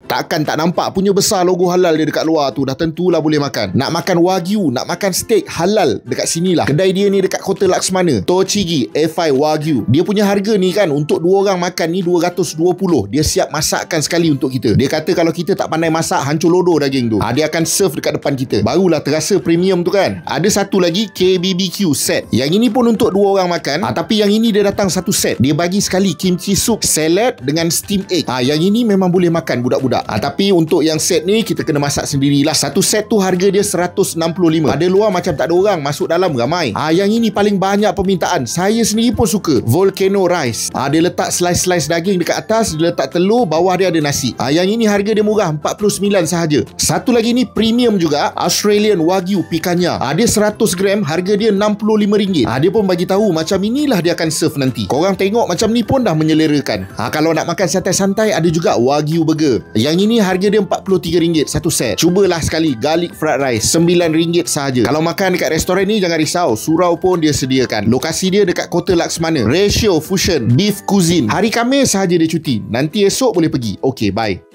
Takkan tak nampak punya besar logo halal dia dekat luar tu. Dah tentulah boleh makan. Nak makan wagyu, nak makan steak halal, dekat sinilah. Kedai dia ni dekat Kota Laksmana, Tochigi F5 Wagyu. Dia punya harga ni kan, untuk 2 orang makan ni 220. Dia siap masakkan sekali untuk kita. Dia kata kalau kita tak pandai masak, hancur lodo daging tu. Dia akan serve dekat depan kita. Barulah terasa premium tu kan. Ada satu lagi KBBQ set. Yang ini pun untuk 2 orang makan. Tapi yang ini dia datang satu set. Dia bagi sekali kimchi soup, salad dengan steam egg. Yang ini memang boleh makan budak-budak. Tapi untuk yang set ni kita kena masak sendirilah. Satu set tu harga dia 165. Ada luar macam tak ada orang, masuk dalam ramai. Yang ini paling banyak permintaan. Saya sendiri pun suka. Volcano rice. Dia letak slice-slice daging dekat atas, dia letak telur, bawah dia ada nasi. Yang ini harga dia murah, 49 sahaja. Satu lagi ni premium juga, Australian Wagyu Picanha. Dia 100 gram, harga dia RM65. Dia pun bagi tahu macam inilah dia akan serve nanti. Korang tengok macam ni pun dah menyelerakan. Kalau nak makan santai-santai, ada juga Wagyu Burger. Yang ini harga dia RM43 satu set. Cubalah sekali garlic fried rice, RM9 sahaja. Kalau makan dekat restoran ni jangan risau, surau pun dia sediakan. Lokasi dia dekat Kota Laksmana, Ratio Fusion Beef Cuisine. Hari Khamis sahaja dia cuti. Nanti esok boleh pergi. Okay, bye.